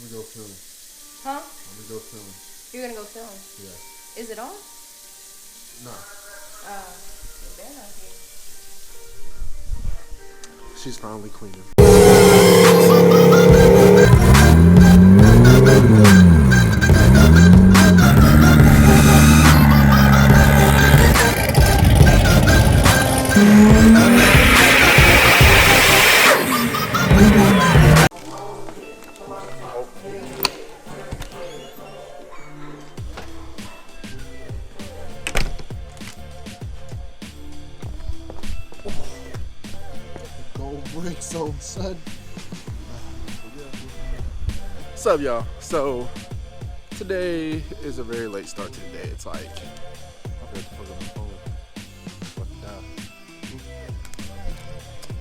gonna go film. Huh? I'm gonna go film. You're gonna go film? Yeah. Is it on? No. You better not be. She's finally cleaning. Brakes on, son. What's up, y'all? So today is a very late start to the day. It's like I forgot to plug up my phone.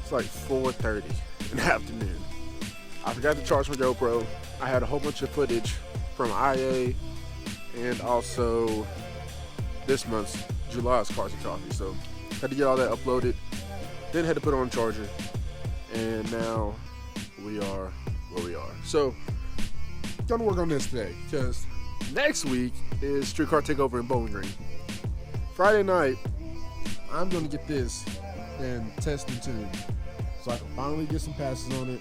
It's like 4:30 in the afternoon. I forgot to charge my GoPro. I had a whole bunch of footage from IA and also this month's July's Cars and Coffee. So had to get all that uploaded. Then had to put on a charger. And now we are where we are. So, gonna work on this today because next week is Streetcar Takeover in Bowling Green. Friday night, I'm gonna get this and test and tune so I can finally get some passes on it,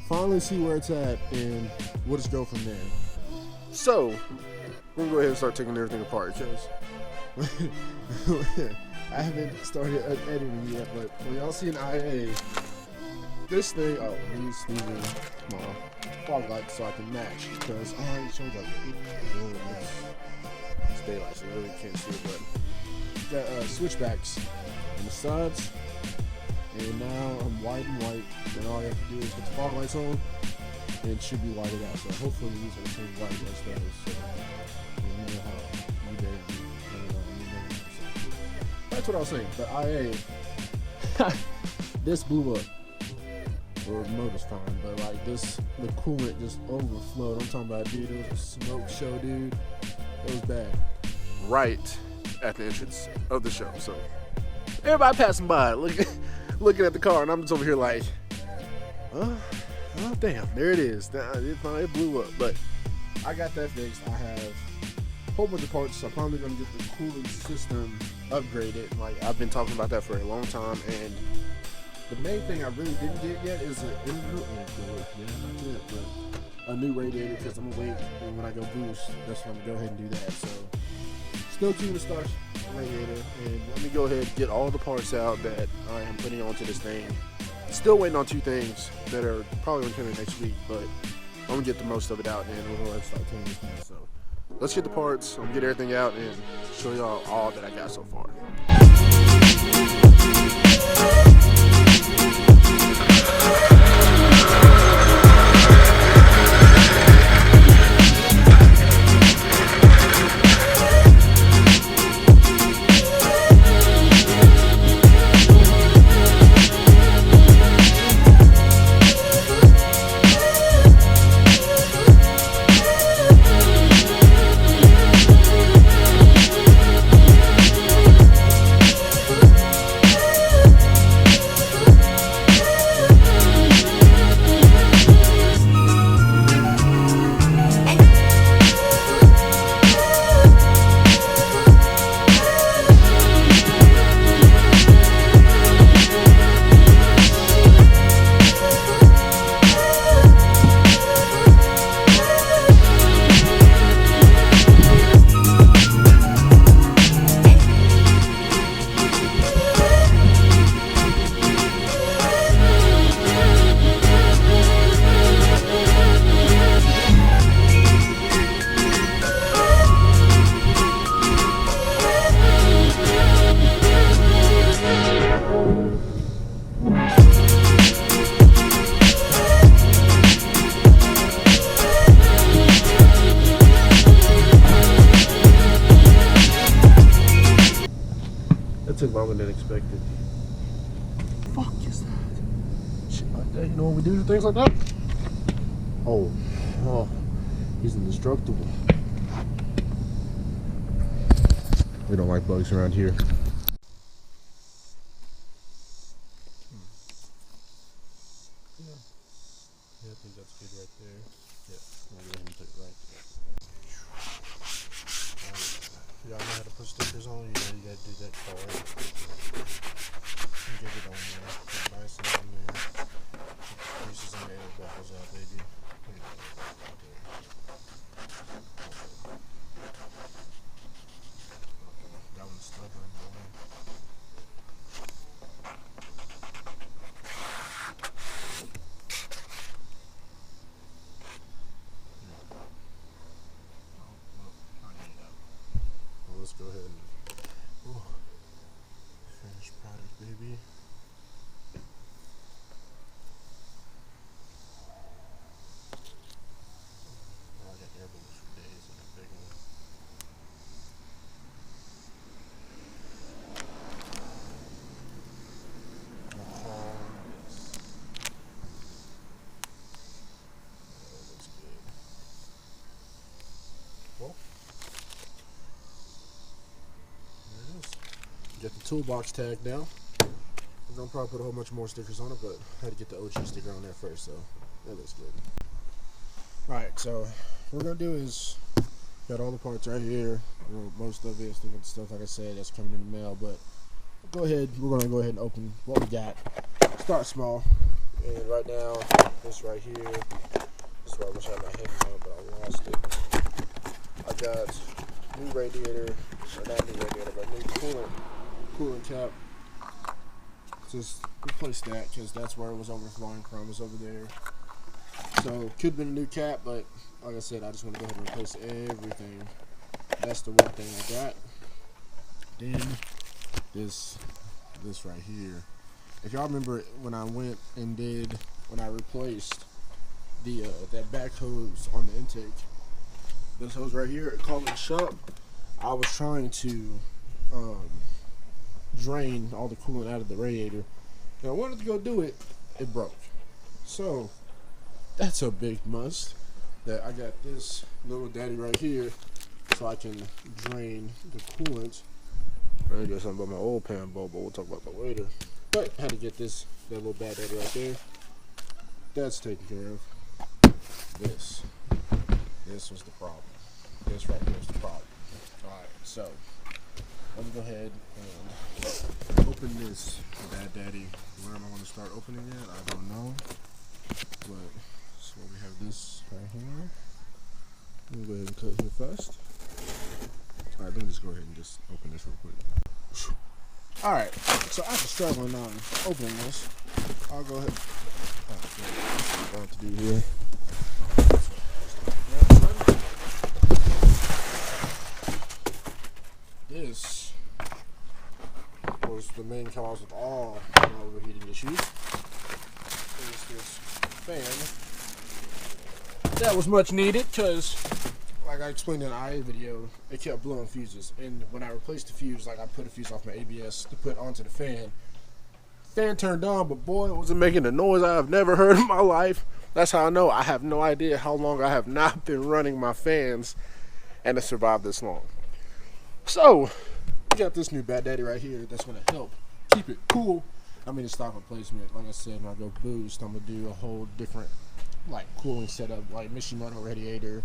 finally see where it's at, and we'll just go from there. So, we're gonna go ahead and start taking everything apart because I haven't started editing yet, but when y'all see an IA, this thing, needs my fog light so I can match because I already showed up. It's daylight, so you really can't see it, but got switchbacks on the sides, and now I'm white and white, and all I have to do is get the fog lights on, and it should be whited out. So hopefully these are the same white as those. So you know how you did. That's what I was saying. But IA, this blew up. Or motor's fine, but like this, the coolant just overflowed. I'm talking about, dude, it was a smoke show, dude. It was bad. Right at the entrance of the show. So everybody passing by, looking at the car, and I'm just over here like, oh damn, there it is. It blew up, but I got that fixed. I have a whole bunch of parts, so I'm probably gonna get the cooling system upgraded. Like I've been talking about that for a long time, and the main thing I really didn't get yet is a new radiator because I'm gonna wait, and when I go boost, that's when I'm gonna go ahead and do that. So still tuned to start radiator, and let me go ahead and get all the parts out that I am putting onto this thing. Still waiting on two things that are probably gonna come in next week, but I'm gonna get the most of it out, and we're gonna start tuning this thing. So let's get the parts, I'm gonna get everything out and show y'all all that I got so far. Took longer than expected. Fuck is that? Shit like that, you know when we do things like that? Oh, he's indestructible. We don't like bugs around here. Yeah, I think that's good right there. Yeah. I'm gonna go ahead and put it right there. Y'all know how to put stickers on? You know you gotta do that card. Get it on there. Get nice and on there. Get the creases and the air bubbles out, baby. Look at that. Right there. Okay. That one's stubborn, boy. Well, let's go ahead and finished product, baby. Oh, I got air bubbles for days in that big one. Yes. That looks good. Well, there it is. Get the toolbox tag now. I'm gonna probably put a whole bunch more stickers on it, but I had to get the OG sticker on there first, so that looks good. Alright, so what we're gonna do is got all the parts right here. You know, most of it, stuff like I said, that's coming in the mail, but we're gonna go ahead and open what we got. Start small. And right now, this right here, this is where I wish I had my head on, but I lost it. I got new radiator, or not new radiator, but new coolant cap. Just replace that because that's where it was overflowing from, was over there. So could have been a new cap, but like I said, I just want to go ahead and replace everything. That's the one thing I got. Then this right here. If y'all remember when I went and when I replaced the that back hose on the intake, this hose right here, calling the shop, I was trying to drain all the coolant out of the radiator. And I wanted to go do it, it broke. So that's a big must that I got this little daddy right here so I can drain the coolant. I need to do something about my old pan bowl, but we'll talk about that later. But I had to get that little bad daddy right there. That's taken care of. This was the problem. This right here is the problem. Alright, so let me go ahead and open this bad daddy. Where am I going to start opening it? I don't know. But so we have this right here. Let me go ahead and cut here first. Alright, let me just go ahead and just open this real quick. Alright, so after struggling on opening this, I'll go ahead. What I have to do here. This was the main cause of all my overheating issues. Is this fan. That was much needed because, like I explained in an IA video, it kept blowing fuses. And when I replaced the fuse, like I put a fuse off my ABS to put onto the fan. Fan turned on, but boy, it wasn't making the noise I have never heard in my life. That's how I know I have no idea how long I have not been running my fans and it survived this long. So, we got this new Bad Daddy right here that's going to help keep it cool. I mean, it's stock replacement. Like I said, when I go boost, I'm going to do a whole different, like, cooling setup, like Mishimoto radiator.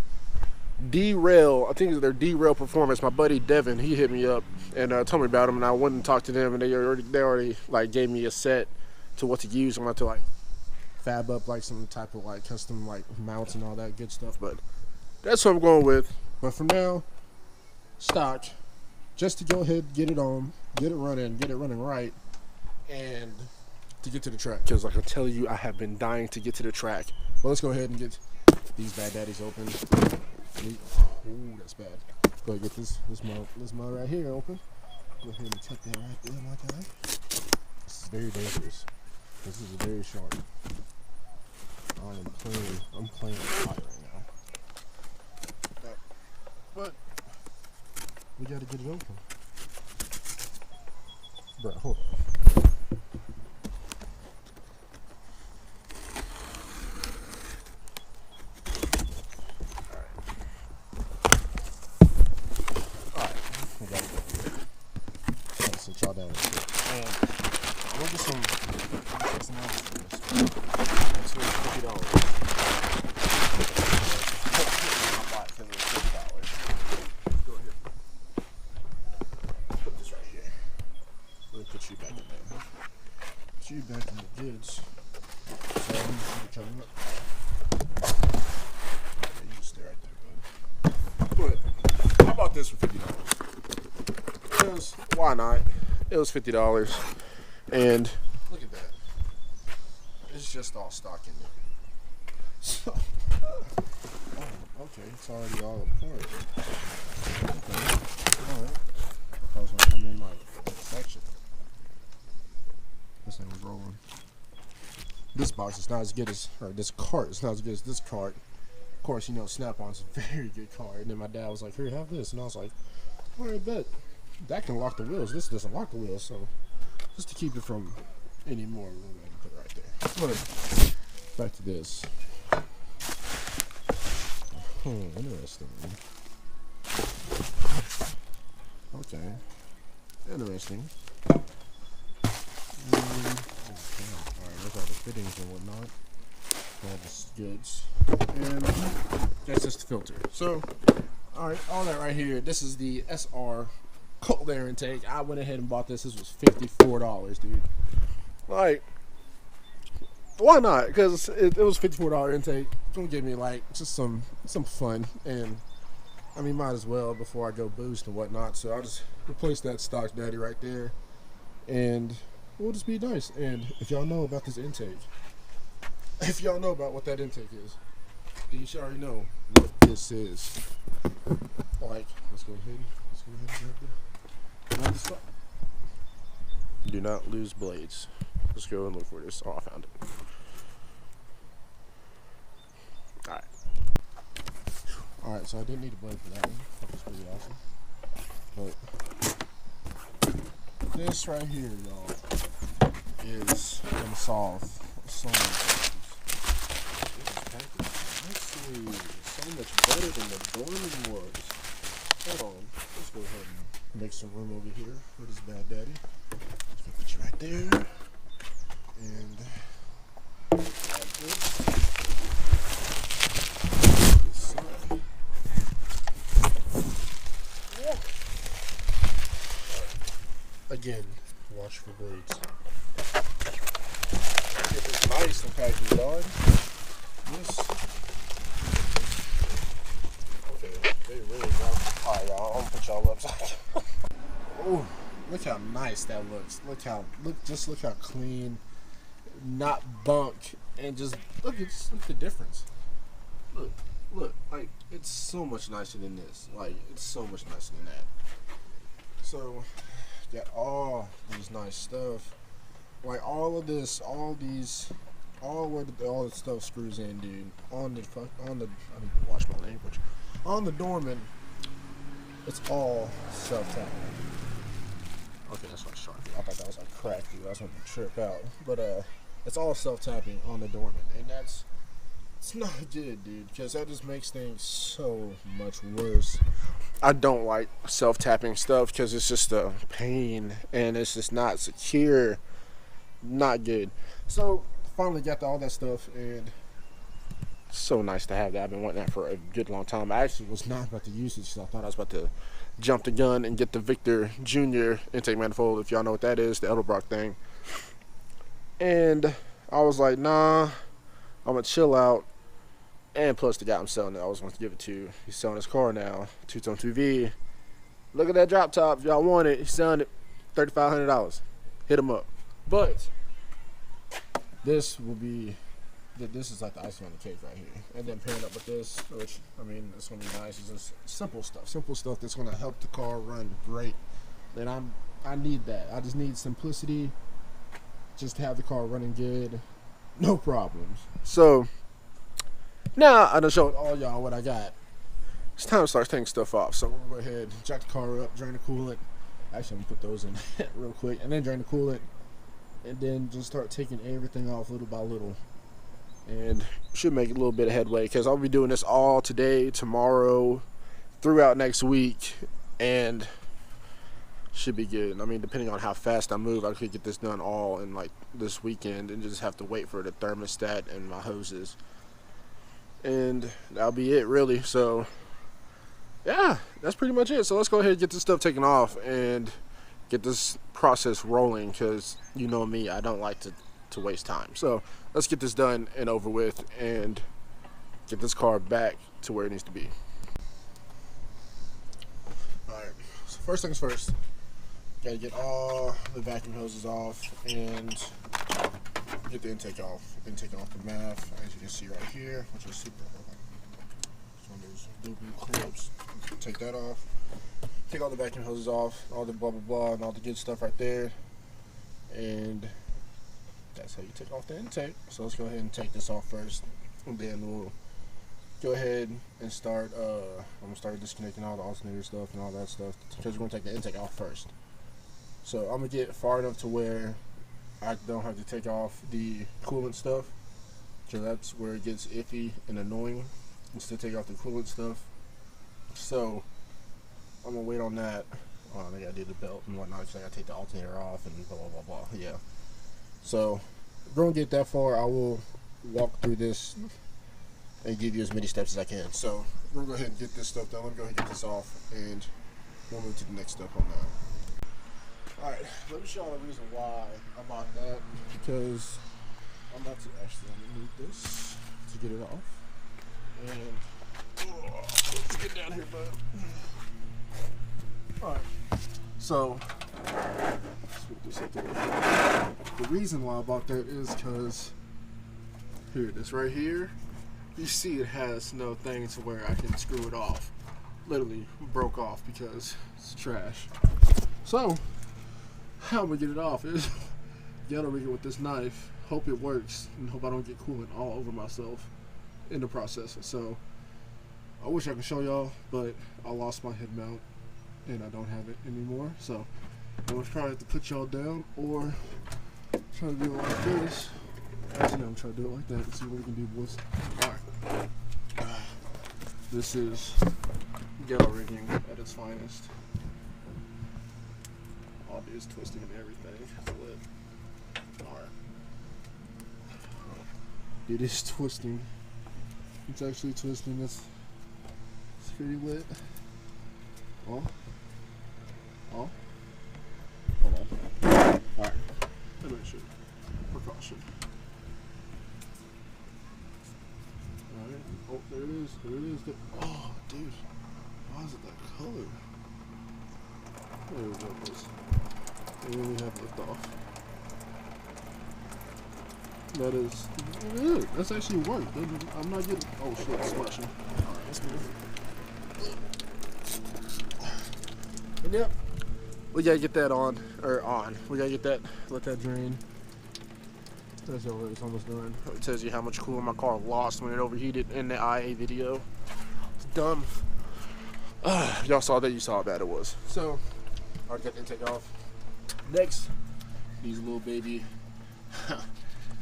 D-Rail, I think it's their D-Rail Performance. My buddy Devin, he hit me up and told me about them, and I went and talked to them, and they already like gave me a set to what to use. I'm going to like fab up like some type of like custom like mounts and all that good stuff, but that's what I'm going with. But for now, stock, just to go ahead, get it on, get it running right, and to get to the track. Because like I tell you, I have been dying to get to the track. Well, let's go ahead and get these Bad Daddies open. Ooh, that's bad. Go ahead and get this mode right here open. Go ahead and check that right there, my guy. This is very dangerous. This is very sharp. I'm playing with fire right now. But we gotta get it open. Bro, hold on. Sit y'all down. And I'm gonna get some analysis for this. It's $50. why not? It was $50, and look at that. It's just all stock in there. So, oh, okay, it's already all apart. Okay, alright. I was gonna come in like a section. This thing was rolling. This box is not as good as, or this cart is not as good as this cart. Of course, you know, Snap-on's a very good cart. And then my dad was like, here, have this. And I was like, alright, bet. That can lock the wheels. This doesn't lock the wheels, so just to keep it from any more, we're going to put it right there. But back to this. Interesting. Okay. Interesting. Alright, there's all the fittings and whatnot. All the skids. And that's just the filter. So, alright, all that right here. This is the SR cold air intake. I went ahead and bought this. This was $54, dude. Like, why not? Because it was $54 intake. It's gonna give me like just some fun, and I mean, might as well before I go boost and whatnot. So I'll just replace that stock daddy right there, and we'll just be nice. And if y'all know about this intake, if y'all know about what that intake is, then you should already know what this is. Like, let's go ahead and grab the stock. Do not lose blades. Let's go and look for this. Oh, I found it. Alright, so I didn't need a blade for that one. That was pretty awesome. But this right here, y'all, is gonna solve so many problems. This is actually so much better than the Dorman was. Hold on, let's go ahead and make some room over here for this bad daddy. Just gonna put you right there, and add this. Again, watch for blades. Get this nice and packaged on. This. Okay, they really got. Alright, y'all. I'm gonna put y'all upside. Oh, look how nice that looks. Look how clean, not bunk, and just look at the difference. Look, like it's so much nicer than this. Like it's so much nicer than that. So. Got all these nice stuff, like all of this, all the stuff screws in, dude. On the I need to watch my language. On the Dorman, it's all self-tapping. Okay, that's not sharp. I thought that was like crack, dude. I was gonna trip out, but it's all self-tapping on the Dorman, and it's not good, dude, because that just makes things so much worse. I don't like self-tapping stuff because it's just a pain and it's just not secure, not good. So finally got all that stuff, and it's so nice to have that. I've been wanting that for a good long time. I actually was not about to use it because I thought I was about to jump the gun and get the Victor Jr. intake manifold, if y'all know what that is, the Edelbrock thing. And I was like, nah, I'm gonna chill out. And plus the guy I'm selling it, I was going to give it to. He's selling his car now, two-tone 2V. Look at that drop top. If y'all want it, he's selling it $3,500. Hit him up. But this will be, this is like the icing on the cake right here. And then pairing up with this, which, I mean, it's going to be nice. It's just simple stuff that's going to help the car run great. And I need that. I just need simplicity. Just to have the car running good. No problems. So now I done showed all y'all what I got. It's time to start taking stuff off. So we're gonna go ahead, jack the car up, drain the coolant. Actually, I'm gonna put those in real quick, and then drain the coolant, and then just start taking everything off little by little. And should make a little bit of headway because I'll be doing this all today, tomorrow, throughout next week, and should be good. I mean, depending on how fast I move, I could get this done all in like this weekend, and just have to wait for the thermostat and my hoses. And that'll be it, really. So yeah, that's pretty much it. So let's go ahead and get this stuff taken off and get this process rolling, because you know me, I don't like to waste time. So let's get this done and over with and get this car back to where it needs to be. Alright, so first things first, Gotta get all the vacuum hoses off and get the intake off. Intake off the MAF, as you can see right here, which is super cool. It's one of those doo-doo clips. Take that off. Take all the vacuum hoses off, all the blah blah blah, and all the good stuff right there. And that's how you take off the intake. So let's go ahead and take this off first, and then we'll go ahead and start. I'm gonna start disconnecting all the alternator stuff and all that stuff because we're gonna take the intake off first. So I'm gonna get far enough to where I don't have to take off the coolant stuff, so that's where it gets iffy and annoying. Instead, take off the coolant stuff. So I'm gonna wait on that. Oh, I gotta do the belt and whatnot because I gotta take the alternator off and blah blah blah blah. Yeah. So if we're gonna get that far, I will walk through this and give you as many steps as I can. So we're gonna go ahead and get this stuff done. Let me go ahead and get this off, and we'll move to the next step on that. Alright, let me show you the reason why I bought that, because I'm about to actually need this to get it off. And let's get down here, bud. Alright, so let's put this up there. The reason why I bought that is because here, this right here, you see it has no thing to where I can screw it off. Literally broke off because it's trash. So how I'm gonna get it off is ghetto rig it with this knife, hope it works, and hope I don't get coolant all over myself in the process. So I wish I could show y'all, but I lost my head mount and I don't have it anymore. So I'm gonna try to put y'all down or try to do it like this. Actually, I'm trying to do it like that and see what we can do, boys. Alright. This is ghetto rigging at its finest. All I do is twisting and everything. Alright. It is twisting. It's actually twisting. It's pretty lit. Oh. Hold on. Alright. Let me show you. Precaution. Alright. Oh, there it is. There it is. Oh, dude. Why is it that color? There we go, boys. And then we have lift off. That is good. That's actually worked. I'm not getting. Oh shit, it's splashing. Alright, let's move. And yep, we gotta get that on. We gotta get that, let that drain. That's over, it's almost done. It tells you how much coolant my car lost when it overheated in the IA video. It's done. Y'all saw that, you saw how bad it was. So, I'll get the intake off. Next, these little baby.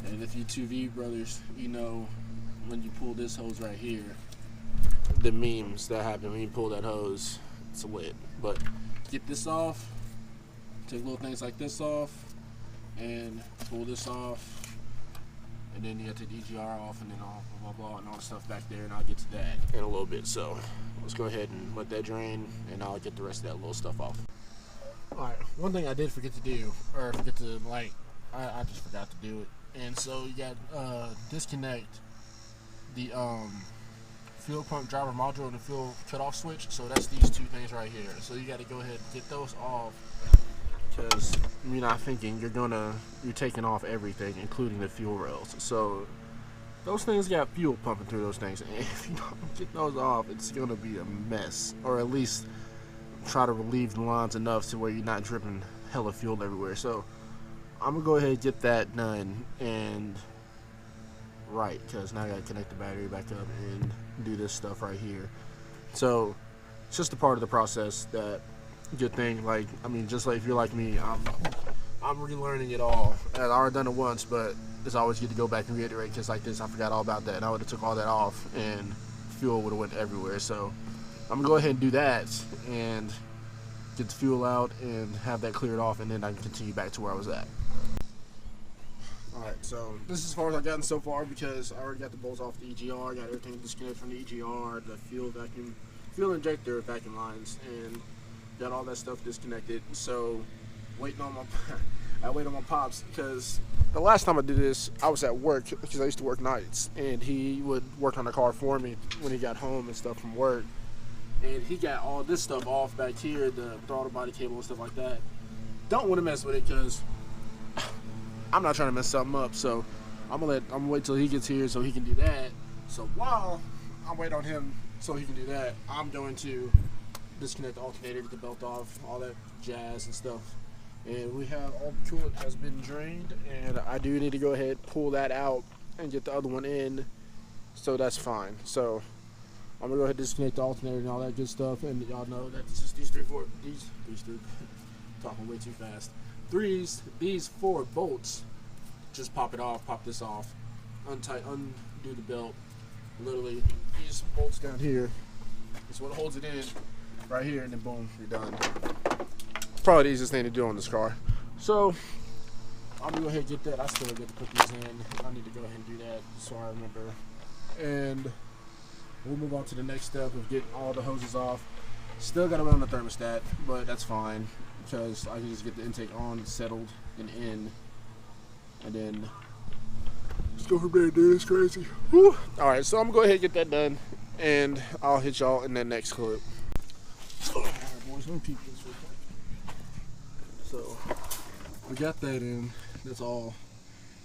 And if you 2V brothers, you know when you pull this hose right here, the memes that happen when you pull that hose, it's lit. But get this off, take little things like this off, and pull this off, and then you have to take the EGR off, and then all blah blah blah and all the stuff back there, and I'll get to that in a little bit. So let's go ahead and let that drain, and I'll get the rest of that little stuff off. Alright, one thing I did forget to do, or forget to like, I just forgot to do it. And so you got disconnect the fuel pump driver module and the fuel cutoff switch. So that's these two things right here. So you got to go ahead and get those off, because you're not thinking you're taking off everything, including the fuel rails. So those things got fuel pumping through those things, and if you don't get those off, it's gonna be a mess. Or at least try to relieve the lines enough to where you're not dripping hella fuel everywhere. So I'm gonna go ahead and get that done and right, because now I gotta connect the battery back up and do this stuff right here. So it's just a part of the process. That good thing, like, I mean, just like if you're like me, I'm relearning it all. I've already done it once, but it's always good to go back and reiterate, because like this, I forgot all about that, and I would have took all that off and fuel would have went everywhere. So I'm gonna go ahead and do that and get the fuel out and have that cleared off, and then I can continue back to where I was at. Alright, so this is as far as I've gotten so far, because I already got the bolts off the EGR, got everything disconnected from the EGR, the fuel injector vacuum lines, and got all that stuff disconnected. So waiting on I wait on my pops, because the last time I did this, I was at work, because I used to work nights, and he would work on the car for me when he got home and stuff from work. And he got all this stuff off back here, the throttle body cable and stuff like that. don't want to mess with it because I'm not trying to mess something up. So I'm gonna wait till he gets here so he can do that. So while I'm waiting on him so he can do that, I'm going to disconnect the alternator, get the belt off, all that jazz and stuff. And we have all the coolant has been drained, and I do need to go ahead, pull that out, and get the other one in. So that's fine. So I'm gonna go ahead and disconnect the alternator and all that good stuff. And y'all know that it's just these three talking way too fast. These 4 bolts. Just pop it off, pop this off, undo the belt. Literally, these bolts down here is what holds it in, right here, and then boom, you're done. Probably the easiest thing to do on this car. So I'm gonna go ahead and get that. I still get to put these in. I need to go ahead and do that so I remember. And we'll move on to the next step of getting all the hoses off. Still gotta run the thermostat, but that's fine because I can just get the intake on, settled, and in. And then just go from there, dude. It's crazy. Whew. All right, so I'm gonna go ahead and get that done, and I'll hit y'all in the next clip. All right, boys, let me peek this real quick. So we got that in. That's all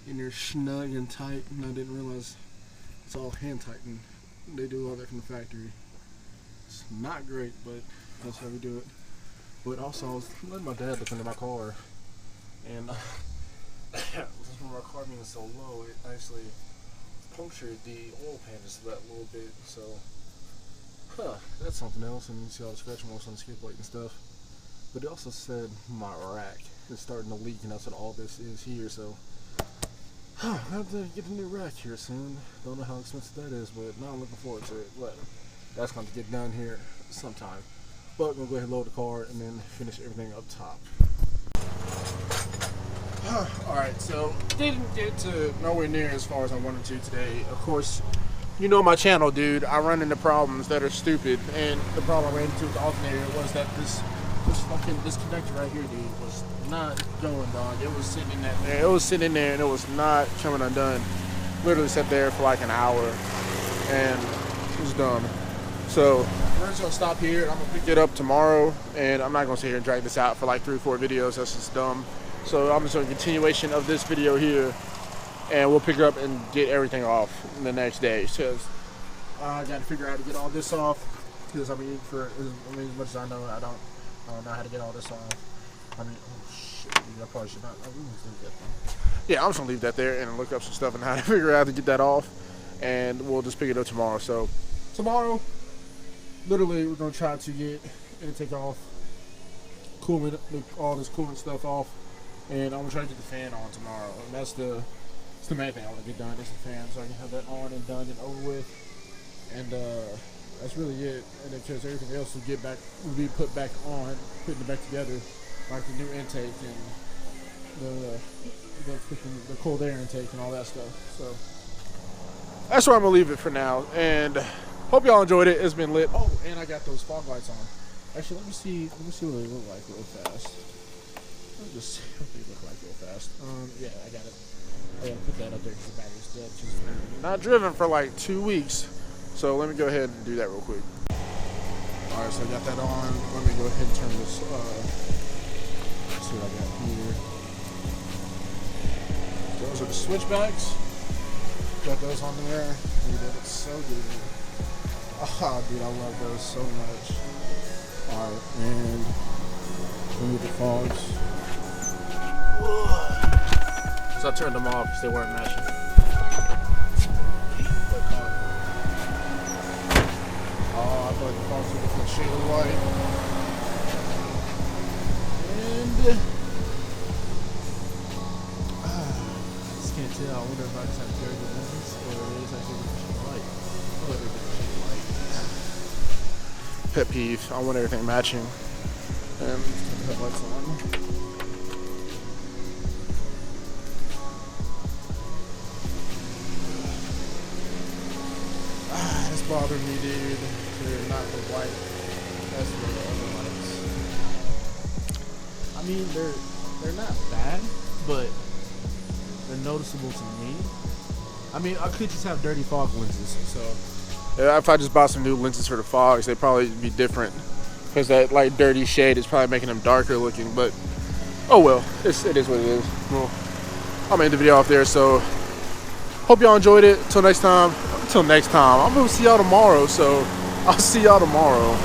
in there snug and tight, and I didn't realize it's all hand tightened. They do all that from the factory. It's not great, but that's how we do it. But also, I was letting my dad look into my car, and my car being so low, it actually punctured the oil pan just that little bit. So, that's something else. And you see all the scratch marks on the skid plate and stuff. But it also said my rack is starting to leak, and that's what all this is here. So, I have to get a new rack here soon. Don't know how expensive that is, but now I'm looking forward to it. But that's going to get done here sometime. But I'm going to go ahead and load the car and then finish everything up top. Alright, so didn't get to nowhere near as far as I wanted to today. Of course, you know my channel, dude. I run into problems that are stupid, and the problem I ran into with the alternator was that this connector right here, dude, was not going, dog. It was sitting in that there. It was sitting in there, and it was not coming undone. Literally sat there for like an hour, and it was dumb. So we're just gonna stop here. I'm gonna pick it up tomorrow, and I'm not gonna sit here and drag this out for like 3 or 4 videos. That's just dumb. So I'm just doing a continuation of this video here, and we'll pick it up and get everything off the next day. Because I got to figure out how to get all this off. Because as much as I know, I don't know how to get all this off. I mean, oh shit, dude, I probably should not. I'm just leave that there. Yeah, I'm just gonna leave that there and look up some stuff and how to figure out how to get that off, and we'll just pick it up tomorrow. So tomorrow, literally, we're gonna try to get intake off, coolant, all this coolant stuff off. And I'm gonna try to get the fan on tomorrow. And that's the main thing I want to get done. Is the fan, so I can have that on and done and over with. And that's really it. And then because everything else will be put back on, putting it back together, like the new intake and the cold air intake and all that stuff. So that's where I'm gonna leave it for now. And hope y'all enjoyed it. It's been lit. Oh, and I got those fog lights on. Actually, let me see what they look like real fast. Let me just see what they look like real fast. Yeah, I gotta put that up there because the battery's dead. She's not driven for like 2 weeks. So let me go ahead and do that real quick. Alright, so I got that on. Let me go ahead and turn this, let's see what I got here. Those are the switchbacks. Got those on there. Dude, that looks so good. Ah, dude, I love those so much. Alright, and remove the fogs. So I turned them off because they weren't matching. Oh, I thought the fogs were a different shade of white. And I just can't tell. I wonder if I just have very good lenses or it is actually a different shade of white. Oh, they're different shade of white. Pet peeve. I want everything matching. And put the headlights on. Bothering me, dude. They're not the white. That's the other lights. I mean, they're not bad, but they're noticeable to me. I mean, I could just have dirty fog lenses. So yeah, if I just bought some new lenses for the fogs, they'd probably be different because that like dirty shade is probably making them darker looking. But Oh well, it is what it is. Well, I'm gonna end the video off there. So hope y'all enjoyed it. Until next time, I'm gonna see y'all tomorrow. So I'll see y'all tomorrow.